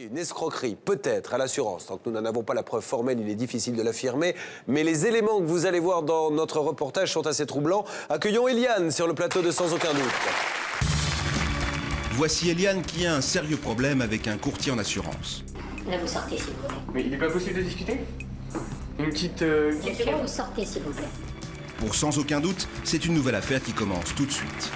Une escroquerie, peut-être, à l'assurance. Tant que nous n'en avons pas la preuve formelle, il est difficile de l'affirmer. Mais les éléments que vous allez voir dans notre reportage sont assez troublants. Accueillons Eliane sur le plateau de Sans aucun doute. Voici Eliane qui a un sérieux problème avec un courtier en assurance. Là, vous sortez, s'il vous plaît. Mais il n'est pas possible de discuter? Une petite... Monsieur, vous sortez, s'il vous plaît. Pour Sans aucun doute, c'est une nouvelle affaire qui commence tout de suite.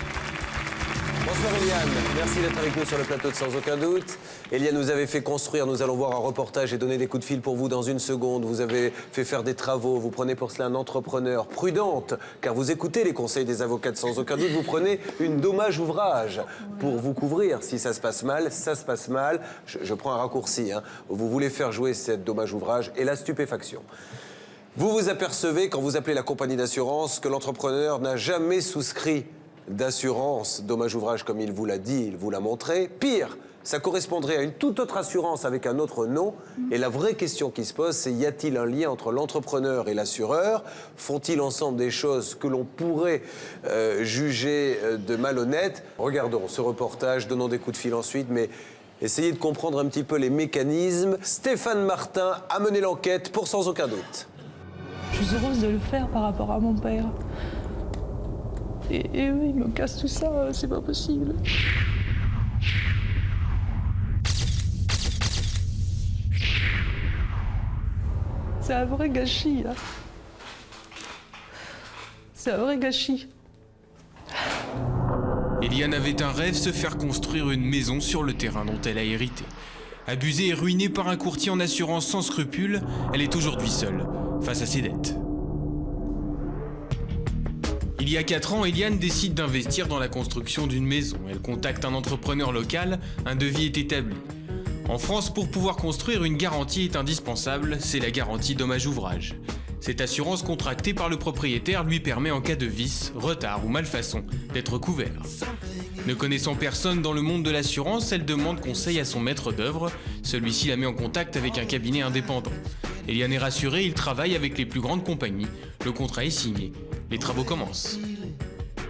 Bonsoir Eliane, merci d'être avec nous sur le plateau de Sans aucun doute. Eliane, nous avez fait construire, nous allons voir un reportage et donner des coups de fil pour vous dans une seconde. Vous avez fait faire des travaux, vous prenez pour cela un entrepreneur prudente, car vous écoutez les conseils des avocats de Sans aucun doute. Vous prenez une dommage ouvrage pour vous couvrir. Si ça se passe mal, ça se passe mal. Je prends un raccourci, hein. Vous voulez faire jouer cette dommage ouvrage et la stupéfaction. Vous vous apercevez, quand vous appelez la compagnie d'assurance, que l'entrepreneur n'a jamais souscrit d'assurance, dommage ouvrage comme il vous l'a dit, il vous l'a montré. Pire, ça correspondrait à une toute autre assurance avec un autre nom. Et la vraie question qui se pose, c'est y a-t-il un lien entre l'entrepreneur et l'assureur? Font-ils ensemble des choses que l'on pourrait juger de malhonnêtes? Regardons ce reportage, donnons des coups de fil ensuite, mais essayez de comprendre un petit peu les mécanismes. Stéphane Martin a mené l'enquête pour Sans aucun doute. Je suis heureuse de le faire par rapport à mon père. Et oui, il me casse tout ça, c'est pas possible. C'est un vrai gâchis, là. C'est un vrai gâchis. Eliane avait un rêve, se faire construire une maison sur le terrain dont elle a hérité. Abusée et ruinée par un courtier en assurance sans scrupules, elle est aujourd'hui seule, face à ses dettes. Il y a 4 ans, Eliane décide d'investir dans la construction d'une maison. Elle contacte un entrepreneur local, un devis est établi. En France, pour pouvoir construire, une garantie est indispensable, c'est la garantie dommage ouvrage. Cette assurance contractée par le propriétaire lui permet en cas de vice, retard ou malfaçon d'être couvert. Ne connaissant personne dans le monde de l'assurance, elle demande conseil à son maître d'œuvre. Celui-ci la met en contact avec un cabinet indépendant. Eliane est rassurée, il travaille avec les plus grandes compagnies. Le contrat est signé. Les travaux commencent.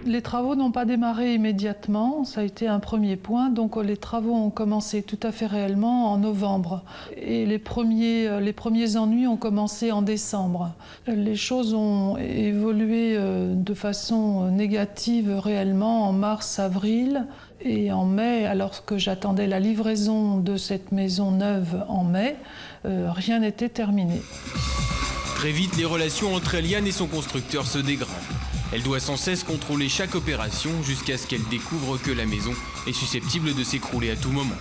Les travaux n'ont pas démarré immédiatement, ça a été un premier point. Donc les travaux ont commencé tout à fait réellement en novembre. Et les premiers ennuis ont commencé en décembre. Les choses ont évolué de façon négative réellement en mars, avril. Et en mai, alors que j'attendais la livraison de cette maison neuve en mai, rien n'était terminé. Très vite, les relations entre Eliane et son constructeur se dégradent. Elle doit sans cesse contrôler chaque opération jusqu'à ce qu'elle découvre que la maison est susceptible de s'écrouler à tout moment.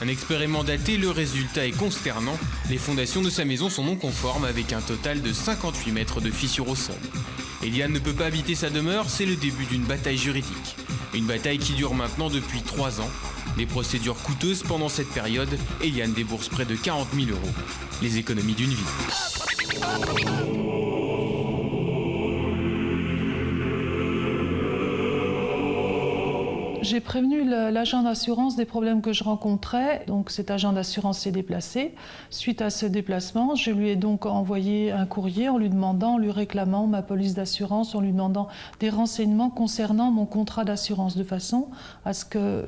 Un expert est mandaté, le résultat est consternant. Les fondations de sa maison sont non conformes avec un total de 58 mètres de fissures au sol. Eliane ne peut pas habiter sa demeure, c'est le début d'une bataille juridique. Une bataille qui dure maintenant depuis 3 ans. Des procédures coûteuses pendant cette période, Eliane débourse près de 40 000 €. Les économies d'une vie. J'ai prévenu l'agent d'assurance des problèmes que je rencontrais. Donc cet agent d'assurance s'est déplacé. Suite à ce déplacement, je lui ai donc envoyé un courrier en lui réclamant ma police d'assurance, en lui demandant des renseignements concernant mon contrat d'assurance, de façon à ce que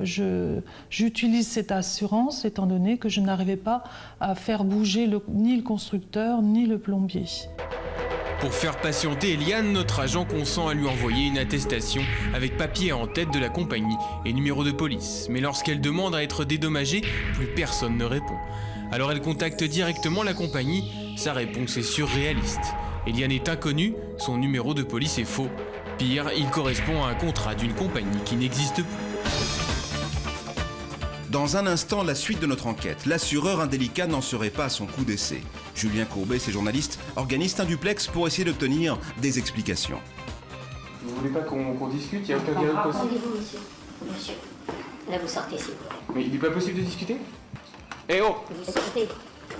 j'utilise cette assurance, étant donné que je n'arrivais pas à faire bouger ni le constructeur ni le plombier. Pour faire patienter Eliane, notre agent consent à lui envoyer une attestation avec papier en tête de la compagnie et numéro de police. Mais lorsqu'elle demande à être dédommagée, plus personne ne répond. Alors elle contacte directement la compagnie. Sa réponse est surréaliste. Eliane est inconnue, son numéro de police est faux. Pire, il correspond à un contrat d'une compagnie qui n'existe plus. Dans un instant, la suite de notre enquête. L'assureur indélicat n'en serait pas à son coup d'essai. Julien Courbet, ses journalistes, organisent un duplex pour essayer d'obtenir des explications. Vous voulez pas qu'on discute? Il n'y a aucun dialogue possible? Attendez-vous, monsieur. Monsieur, là, vous sortez, s'il vous plaît. Mais il n'est pas possible de discuter? Eh oh! Vous sortez.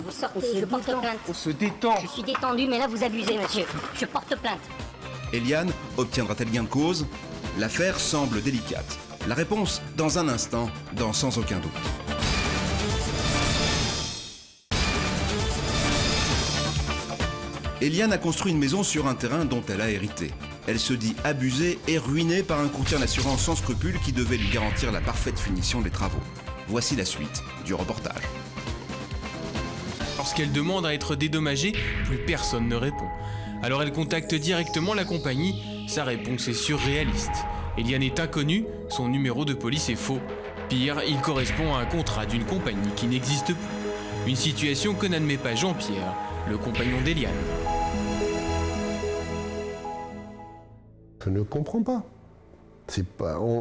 Vous sortez, je porte plainte. On se détend! Je suis détendu, mais là, vous abusez, monsieur. Je porte plainte. Eliane obtiendra-t-elle gain de cause? L'affaire semble délicate. La réponse dans un instant, dans Sans aucun doute. Eliane a construit une maison sur un terrain dont elle a hérité. Elle se dit abusée et ruinée par un courtier en assurance sans scrupules qui devait lui garantir la parfaite finition des travaux. Voici la suite du reportage. Lorsqu'elle demande à être dédommagée, plus personne ne répond. Alors elle contacte directement la compagnie, sa réponse est surréaliste. Eliane est inconnue, son numéro de police est faux. Pire, il correspond à un contrat d'une compagnie qui n'existe plus. Une situation que n'admet pas Jean-Pierre, le compagnon d'Eliane. Je ne comprends pas.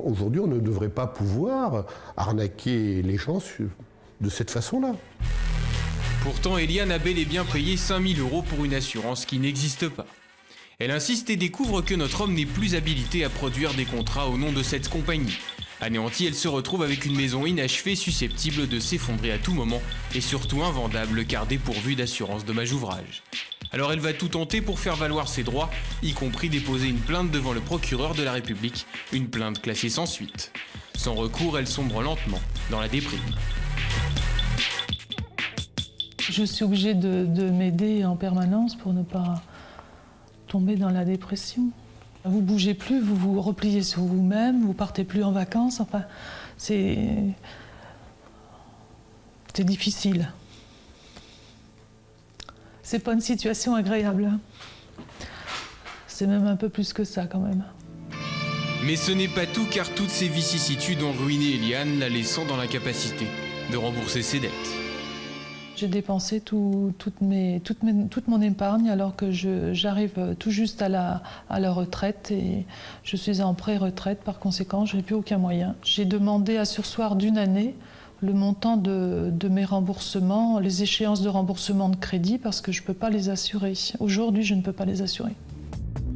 Aujourd'hui, on ne devrait pas pouvoir arnaquer les gens de cette façon-là. Pourtant, Eliane a bel et bien payé 5 000 € pour une assurance qui n'existe pas. Elle insiste et découvre que notre homme n'est plus habilité à produire des contrats au nom de cette compagnie. Anéantie, elle se retrouve avec une maison inachevée susceptible de s'effondrer à tout moment et surtout invendable car dépourvue d'assurance dommage ouvrage. Alors elle va tout tenter pour faire valoir ses droits, y compris déposer une plainte devant le procureur de la République, une plainte classée sans suite. Sans recours, elle sombre lentement dans la déprime. Je suis obligée de m'aider en permanence pour ne pas tomber dans la dépression. Vous bougez plus, vous vous repliez sur vous-même, vous partez plus en vacances, enfin, c'est difficile. C'est pas une situation agréable. C'est même un peu plus que ça quand même. Mais ce n'est pas tout car toutes ces vicissitudes ont ruiné Eliane, la laissant dans l'incapacité de rembourser ses dettes. J'ai dépensé toute mon épargne alors que j'arrive tout juste à la retraite et je suis en pré-retraite. Par conséquent, je n'ai plus aucun moyen. J'ai demandé à surseoir d'une année le montant de mes remboursements, les échéances de remboursement de crédit parce que je ne peux pas les assurer. Aujourd'hui, je ne peux pas les assurer.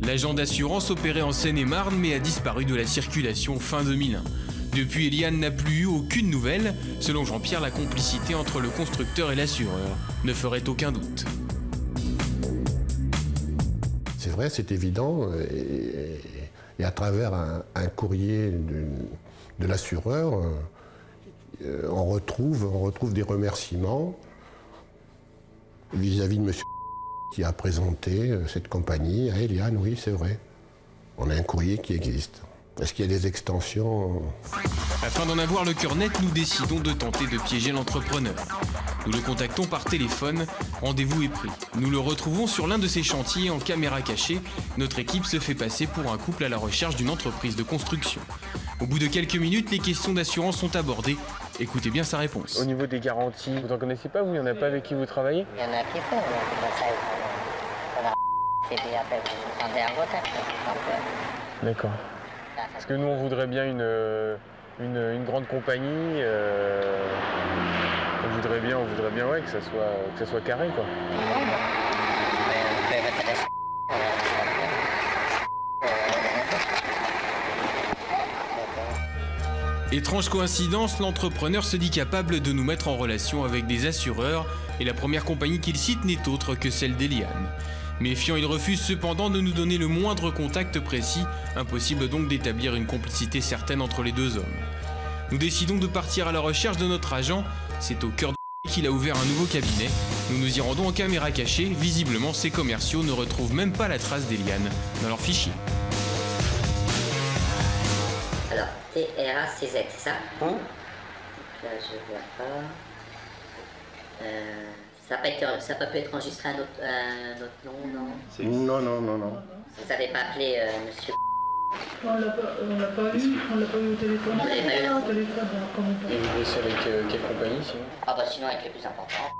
L'agent d'assurance opérait en Seine-et-Marne mais a disparu de la circulation fin 2001. Depuis, Eliane n'a plus eu aucune nouvelle. Selon Jean-Pierre, la complicité entre le constructeur et l'assureur ne ferait aucun doute. C'est vrai, c'est évident. Et à travers un courrier de l'assureur, on retrouve des remerciements vis-à-vis de monsieur qui a présenté cette compagnie à Eliane. Oui, c'est vrai. On a un courrier qui existe. Est-ce qu'il y a des extensions? Afin d'en avoir le cœur net, nous décidons de tenter de piéger l'entrepreneur. Nous le contactons par téléphone, rendez-vous est pris. Nous le retrouvons sur l'un de ses chantiers en caméra cachée. Notre équipe se fait passer pour un couple à la recherche d'une entreprise de construction. Au bout de quelques minutes, les questions d'assurance sont abordées. Écoutez bien sa réponse. Au niveau des garanties, vous n'en connaissez pas, vous? Il n'y en a pas avec qui vous travaillez? Il y en a qui font, c'est des appels, vous rendez un contact. D'accord. Parce que nous, on voudrait bien une grande compagnie. On voudrait bien ouais, que ça soit carré, quoi. Étrange coïncidence, l'entrepreneur se dit capable de nous mettre en relation avec des assureurs et la première compagnie qu'il cite n'est autre que celle d'Eliane. Méfiant, il refuse cependant de nous donner le moindre contact précis, impossible donc d'établir une complicité certaine entre les deux hommes. Nous décidons de partir à la recherche de notre agent, c'est au cœur de qu'il a ouvert un nouveau cabinet. Nous nous y rendons en caméra cachée, visiblement ces commerciaux ne retrouvent même pas la trace d'Eliane dans leur fichier. Alors, TRACZ, c'est ça? Là, je vois pas. Ça n'a pas pu être enregistré à notre nom, non? Non. Vous n'avez pas appelé monsieur? On l'a pas eu au téléphone. Vous l'avez pas eu au téléphone, comment pas? Et vous bossez avec quelle compagnie, sinon? Ah bah sinon avec les plus importants.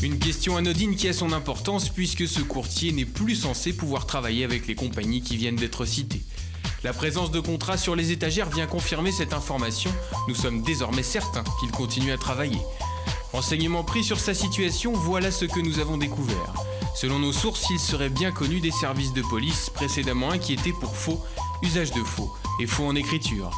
Une question anodine qui a son importance puisque ce courtier n'est plus censé pouvoir travailler avec les compagnies qui viennent d'être citées. La présence de contrats sur les étagères vient confirmer cette information. Nous sommes désormais certains qu'il continue à travailler. Renseignements pris sur sa situation, voilà ce que nous avons découvert. Selon nos sources, il serait bien connu des services de police précédemment inquiétés pour faux, usage de faux et faux en écriture.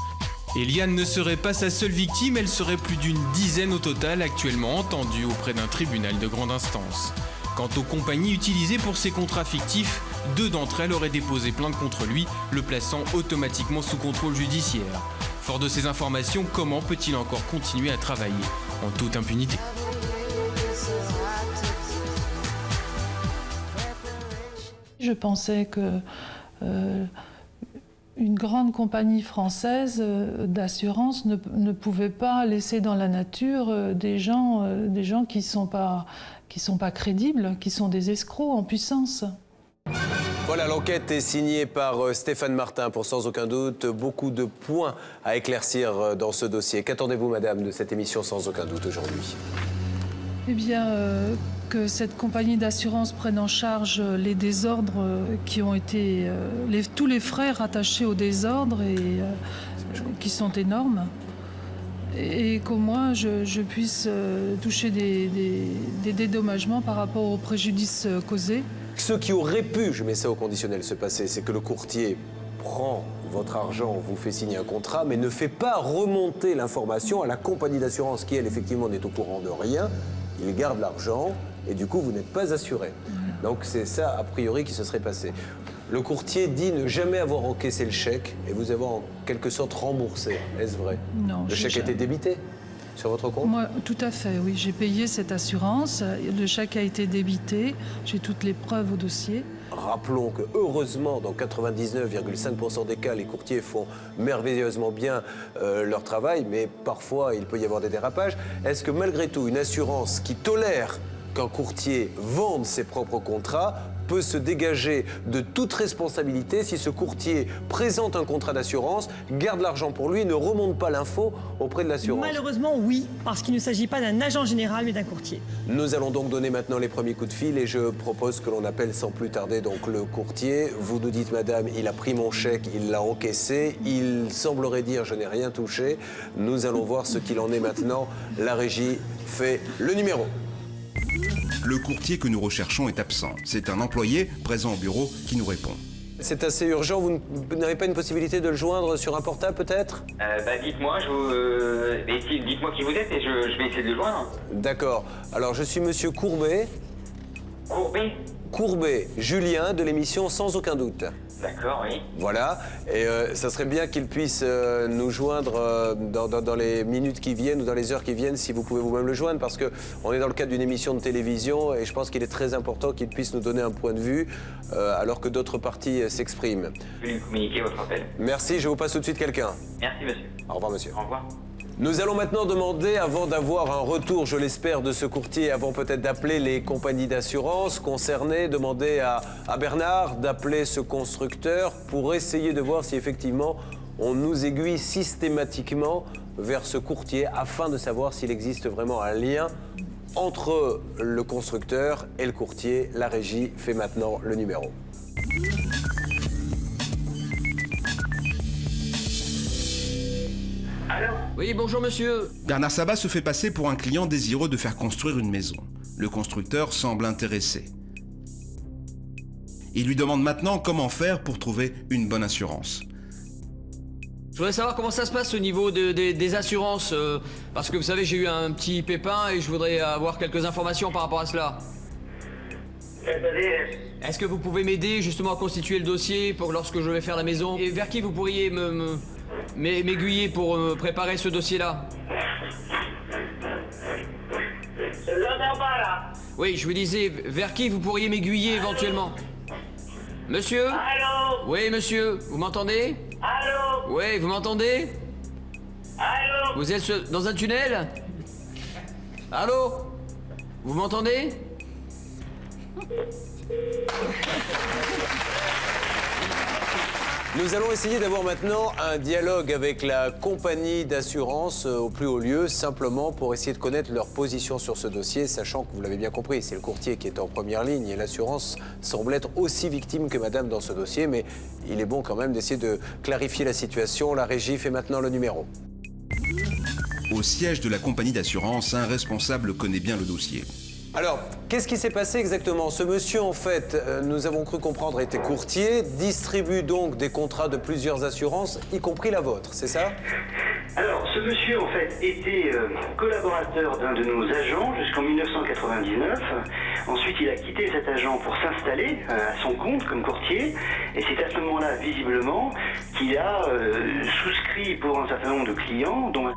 Eliane ne serait pas sa seule victime, elle serait plus d'une dizaine au total actuellement entendues auprès d'un tribunal de grande instance. Quant aux compagnies utilisées pour ces contrats fictifs, 2 d'entre elles auraient déposé plainte contre lui, le plaçant automatiquement sous contrôle judiciaire. Fort de ces informations, comment peut-il encore continuer à travailler en toute impunité? Je pensais que Une grande compagnie française d'assurance ne pouvait pas laisser dans la nature des gens qui ne sont pas crédibles, qui sont des escrocs en puissance. Voilà, l'enquête est signée par Stéphane Martin pour sans aucun doute beaucoup de points à éclaircir dans ce dossier. Qu'attendez-vous, madame, de cette émission sans aucun doute aujourd'hui? Eh bien, que cette compagnie d'assurance prenne en charge les désordres qui ont été... tous les frais rattachés au désordre et qui sont énormes. Et qu'au moins je puisse toucher des dédommagements par rapport aux préjudices causés. Ce qui aurait pu, je mets ça au conditionnel, se passer, c'est que le courtier prend votre argent, vous fait signer un contrat, mais ne fait pas remonter l'information à la compagnie d'assurance qui, elle, effectivement, n'est au courant de rien. Il garde l'argent et du coup, vous n'êtes pas assuré. Donc c'est ça, a priori, qui se serait passé. Le courtier dit ne jamais avoir encaissé le chèque et vous avoir en quelque sorte remboursé. Est-ce vrai? Non. Le chèque a été débité sur votre compte? Moi, tout à fait, oui. J'ai payé cette assurance. Le chèque a été débité. J'ai toutes les preuves au dossier. Rappelons que, heureusement, dans 99,5% des cas, les courtiers font merveilleusement bien leur travail, mais parfois, il peut y avoir des dérapages. Est-ce que, malgré tout, une assurance qui tolère qu'un courtier vende ses propres contrats peut se dégager de toute responsabilité si ce courtier présente un contrat d'assurance, garde l'argent pour lui et ne remonte pas l'info auprès de l'assurance? Malheureusement, oui, parce qu'il ne s'agit pas d'un agent général, mais d'un courtier. Nous allons donc donner maintenant les premiers coups de fil et je propose que l'on appelle sans plus tarder donc le courtier. Vous nous dites, madame, il a pris mon chèque, il l'a encaissé, il semblerait dire je n'ai rien touché. Nous allons voir ce qu'il en est maintenant. La régie fait le numéro. Le courtier que nous recherchons est absent. C'est un employé présent au bureau qui nous répond. C'est assez urgent, vous n'avez pas une possibilité de le joindre sur un portable peut-être? Dites-moi, dites-moi qui vous êtes et je vais essayer de le joindre. D'accord. Alors je suis monsieur Courbet. Courbet? Courbet, Julien de l'émission Sans aucun doute. D'accord, oui. Voilà, et ça serait bien qu'il puisse nous joindre dans les minutes qui viennent ou dans les heures qui viennent, si vous pouvez vous-même le joindre, parce qu'on est dans le cadre d'une émission de télévision et je pense qu'il est très important qu'il puisse nous donner un point de vue alors que d'autres parties s'expriment. Je vais lui communiquer votre appel. Merci, je vous passe tout de suite quelqu'un. Merci, monsieur. Au revoir, monsieur. Au revoir. Nous allons maintenant demander, avant d'avoir un retour, je l'espère, de ce courtier, avant peut-être d'appeler les compagnies d'assurance concernées, demander à Bernard d'appeler ce constructeur pour essayer de voir si effectivement on nous aiguille systématiquement vers ce courtier afin de savoir s'il existe vraiment un lien entre le constructeur et le courtier. La régie fait maintenant le numéro. Allô? Oui, bonjour monsieur. Bernard Sabat se fait passer pour un client désireux de faire construire une maison. Le constructeur semble intéressé. Il lui demande maintenant comment faire pour trouver une bonne assurance. Je voudrais savoir comment ça se passe au niveau des assurances, parce que vous savez, j'ai eu un petit pépin et je voudrais avoir quelques informations par rapport à cela. Est-ce que vous pouvez m'aider justement à constituer le dossier pour lorsque je vais faire la maison? Et vers qui vous pourriez m'aiguiller pour préparer ce dossier-là? Oui, je vous disais, vers qui vous pourriez m'aiguiller éventuellement? Monsieur? Allô? Oui, monsieur, vous m'entendez? Allô? Oui, vous m'entendez? Allô? Vous êtes dans un tunnel? Allô? Vous m'entendez? Nous allons essayer d'avoir maintenant un dialogue avec la compagnie d'assurance au plus haut lieu, simplement pour essayer de connaître leur position sur ce dossier, sachant que vous l'avez bien compris, c'est le courtier qui est en première ligne et l'assurance semble être aussi victime que madame dans ce dossier, mais il est bon quand même d'essayer de clarifier la situation. La régie fait maintenant le numéro. Au siège de la compagnie d'assurance, un responsable connaît bien le dossier. Alors, qu'est-ce qui s'est passé exactement? Ce monsieur, en fait, nous avons cru comprendre, était courtier, distribue donc des contrats de plusieurs assurances, y compris la vôtre, c'est ça? Alors, ce monsieur, en fait, était collaborateur d'un de nos agents jusqu'en 1999. Ensuite, il a quitté cet agent pour s'installer à son compte comme courtier. Et c'est à ce moment-là, visiblement, qu'il a souscrit pour un certain nombre de clients, dont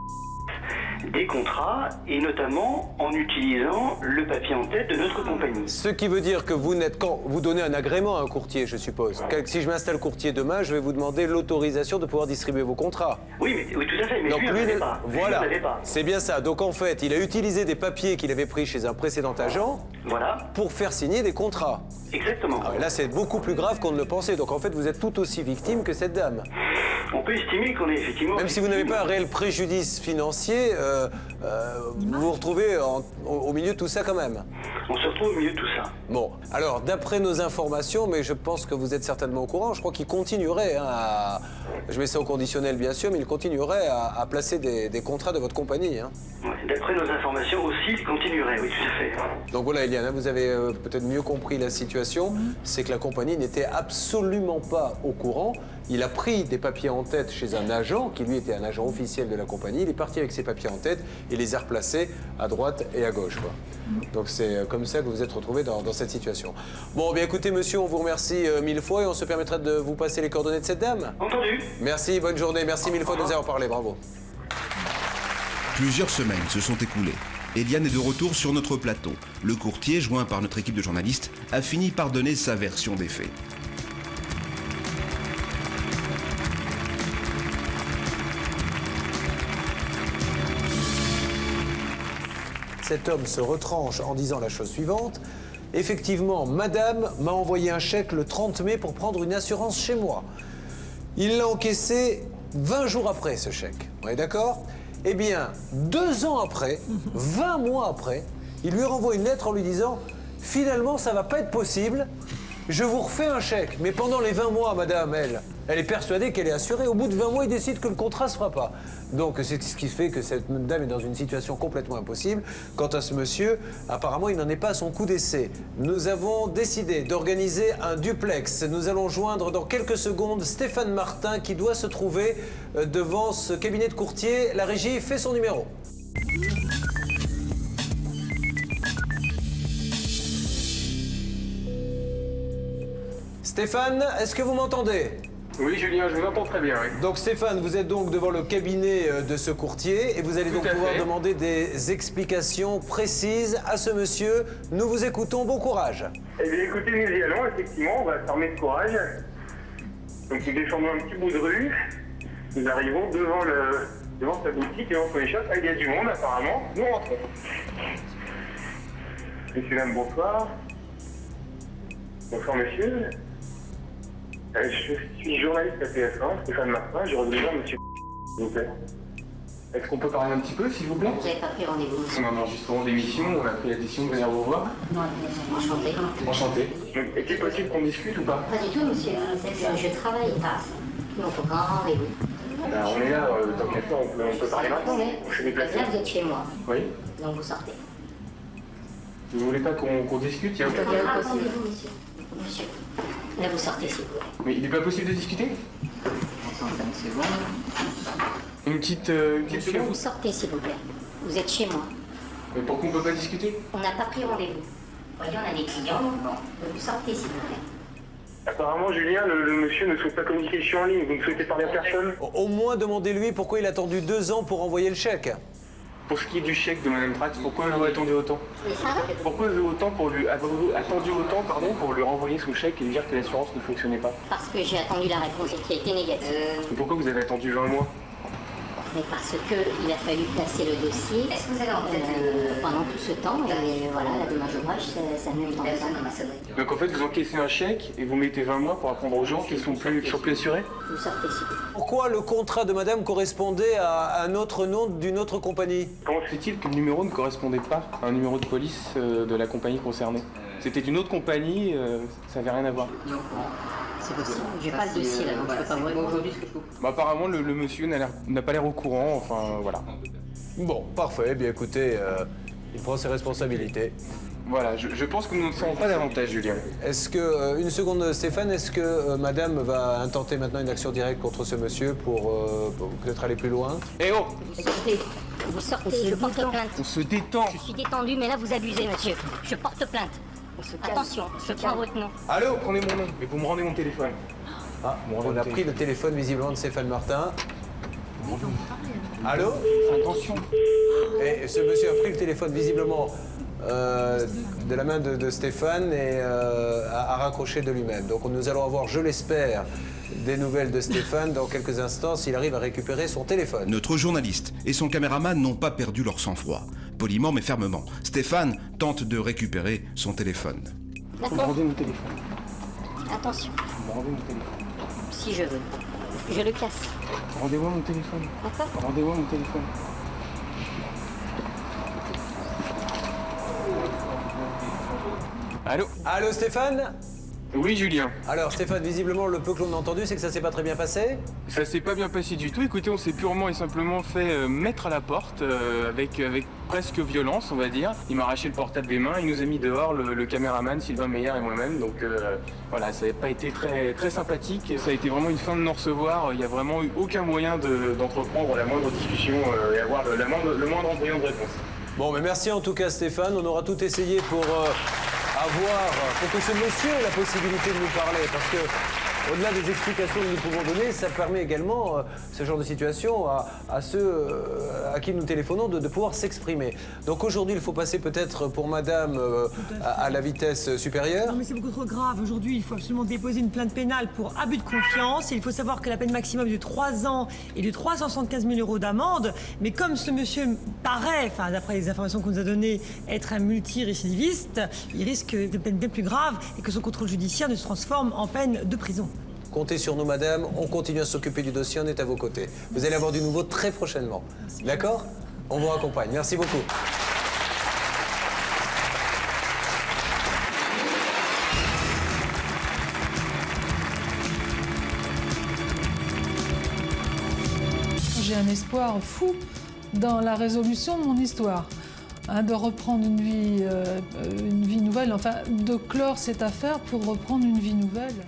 des contrats, et notamment en utilisant le papier en tête de notre compagnie. Ce qui veut dire que quand vous donnez un agrément à un courtier, je suppose. Si je m'installe courtier demain, je vais vous demander l'autorisation de pouvoir distribuer vos contrats. Oui, oui, tout à fait, mais Donc lui, lui, n'avait pas. voilà, Lui, n'avait pas. c'est bien ça. Donc en fait, il a utilisé des papiers qu'il avait pris chez un précédent agent Voilà, pour faire signer des contrats. exactement. Ah ouais, là, c'est beaucoup plus grave qu'on ne le pensait. Donc en fait, vous êtes tout aussi victime que cette dame. On peut estimer qu'on est effectivement... Même si vous n'avez pas un réel préjudice financier, vous vous retrouvez au milieu de tout ça quand même. On se retrouve au milieu de tout ça. Bon, alors d'après nos informations, mais je pense que vous êtes certainement au courant, je crois qu'il continuerait à... Je mets ça au conditionnel bien sûr, mais il continuerait à placer des contrats de votre compagnie. Hein. Ouais, d'après nos informations aussi, il continuerait, oui, tout à fait. Donc voilà, Eliane, vous avez peut-être mieux compris la situation. C'est que la compagnie n'était absolument pas au courant. Il a pris des papiers en tête chez un agent, qui lui était un agent officiel de la compagnie. Il est parti avec ses papiers en tête et les a replacés à droite et à gauche, quoi. Donc c'est comme ça que vous vous êtes retrouvé dans cette situation. Bon, bien écoutez, monsieur, on vous remercie mille fois et on se permettra de vous passer les coordonnées de cette dame. Entendu. Merci, bonne journée. Merci mille fois de nous avoir parlé. Bravo. Plusieurs semaines se sont écoulées. Eliane est de retour sur notre plateau. Le courtier, joint par notre équipe de journalistes, a fini par donner sa version des faits. Cet homme se retranche en disant la chose suivante. Effectivement, madame m'a envoyé un chèque le 30 mai pour prendre une assurance chez moi. Il l'a encaissé 20 jours après, ce chèque. On est d'accord? Eh bien, 2 ans après, 20 mois après, il lui renvoie une lettre en lui disant « Finalement, ça va pas être possible, je vous refais un chèque. » Mais pendant les 20 mois, madame, elle est persuadée qu'elle est assurée. Au bout de 20 mois, il décide que le contrat se fera pas. Donc, c'est ce qui fait que cette dame est dans une situation complètement impossible. Quant à ce monsieur, apparemment, il n'en est pas à son coup d'essai. Nous avons décidé d'organiser un duplex. Nous allons joindre dans quelques secondes Stéphane Martin qui doit se trouver devant ce cabinet de courtier. La régie fait son numéro. Stéphane, est-ce que vous m'entendez ? Oui, Julien, je vous entends très bien, oui. Donc Stéphane, vous êtes donc devant le cabinet de ce courtier et vous allez donc pouvoir demander des explications précises à ce monsieur. Nous vous écoutons, bon courage. Eh bien écoutez, nous y allons, effectivement, on va s'armer de courage. Donc nous descendons un petit bout de rue, nous arrivons devant sa boutique, devant son échoppe, il y a du monde apparemment, nous rentrons. Monsieur, dame, bonsoir. Bonsoir monsieur. Je suis journaliste à TF1, Stéphane Martin, j'aurais besoin de monsieur s'il vous plaît. Est-ce qu'on peut parler un petit peu, s'il vous plaît? Vous n'avez pas pris rendez-vous, monsieur. On a un enregistrement d'émission, on a pris la décision de venir vous voir. Enchanté. Enchanté. Est-il possible qu'on discute ou pas? Pas du tout, monsieur. Je travaille pas. Donc, faut prendre un rendez-vous. Ben, on est là, tant qu'à faire, on peut parler maintenant. On s'est déplacé. Là, vous êtes chez moi. Oui. Donc, vous sortez. Vous voulez pas qu'on discute? Il y a aucun problème. Rendez-vous, monsieur. Monsieur. Là, vous sortez, s'il vous plaît. Mais il n'est pas possible de discuter? Une petite Monsieur, vous sortez, s'il vous plaît. Vous êtes chez moi. Mais pourquoi on ne peut pas discuter? On n'a pas pris rendez-vous. Voyez, on a des clients. Vous sortez, s'il vous plaît. Apparemment, Julien, le monsieur ne souhaite pas communiquer, je suis en ligne. Vous ne souhaitez parler à personne? Au moins, demandez-lui pourquoi il a attendu 2 ans pour envoyer le chèque. Pour ce qui est du chèque de Madame Trax, pourquoi elle a attendu autant? Pourquoi elle a attendu autant pour lui renvoyer son chèque et dire que l'assurance ne fonctionnait pas? Parce que j'ai attendu la réponse qui a été négative. Et pourquoi vous avez attendu 20 mois? Mais parce qu'il a fallu placer le dossier pendant tout ce temps, et voilà, la dommage ouvrage, ça ne me tente pas. Donc en fait, vous encaissez un chèque et vous mettez 20 mois pour apprendre aux gens qui sont plus assurés? Vous sortez ici. Pourquoi le contrat de madame correspondait à un autre nom d'une autre compagnie? Comment se fait-il que le numéro ne correspondait pas à un numéro de police de la compagnie concernée? C'était une autre compagnie, ça n'avait rien à voir. C'est possible. J'ai pas le dossier là, donc je peux pas vous répondre. Bah, apparemment, le monsieur n'a pas l'air au courant, enfin voilà. Bon, parfait. Eh bien écoutez, il prend ses responsabilités. Voilà, je pense que nous ne savons pas davantage, Julien. Est-ce que, une seconde Stéphane, est-ce que madame va intenter maintenant une action directe contre ce monsieur pour peut-être aller plus loin? Eh oh! Vous sortez, je porte plainte. On se détend. Je suis détendu, mais là vous abusez, monsieur. Je porte plainte. Attention, je prends votre nom. Allô, prenez mon nom, et vous me rendez mon téléphone. Ah, on a pris le téléphone visiblement de Stéphane Martin. Allô? Attention. Et ce monsieur a pris le téléphone visiblement de la main de Stéphane et a raccroché de lui-même. Donc nous allons avoir, je l'espère, des nouvelles de Stéphane dans quelques instants s'il arrive à récupérer son téléphone. Notre journaliste et son caméraman n'ont pas perdu leur sang-froid. Poliment mais fermement, Stéphane tente de récupérer son téléphone. Vous me rendez mon téléphone. Attention, Vous me rendez mon téléphone. si je veux. Je le casse. Rendez-moi mon téléphone. D'accord? Rendez-moi mon téléphone. Allô? Allô Stéphane? Oui, Julien. Alors Stéphane, visiblement le peu que l'on a entendu, c'est que ça s'est pas très bien passé? Ça s'est pas bien passé du tout. Écoutez, on s'est purement et simplement fait mettre à la porte avec presque violence, on va dire. Il m'a arraché le portable des mains, il nous a mis dehors, le caméraman Sylvain Meyer et moi-même. Donc voilà, ça n'a pas été très sympathique. Ça a été vraiment une fin de non-recevoir. Il n'y a vraiment eu aucun moyen d'entreprendre la moindre discussion et avoir le moindre embryon de réponse. Bon, mais merci en tout cas Stéphane. On aura tout essayé pour que ce monsieur ait la possibilité de nous parler, parce que au-delà des explications que nous pouvons donner, ça permet également, ce genre de situation, à ceux à qui nous téléphonons de pouvoir s'exprimer. Donc aujourd'hui, il faut passer peut-être pour madame à la vitesse supérieure. Non mais c'est beaucoup trop grave. Aujourd'hui, il faut absolument déposer une plainte pénale pour abus de confiance. Et il faut savoir que la peine maximum est de 3 ans et de 375 000 € d'amende. Mais comme ce monsieur paraît, enfin d'après les informations qu'on nous a données, être un multirécidiviste, il risque de peines bien plus graves et que son contrôle judiciaire ne se transforme en peine de prison. Comptez sur nous, madame. On continue à s'occuper du dossier. On est à vos côtés. Vous allez avoir du nouveau très prochainement. D'accord? On vous raccompagne. Merci beaucoup. J'ai un espoir fou dans la résolution de mon histoire. De reprendre une vie nouvelle, enfin de clore cette affaire pour reprendre une vie nouvelle.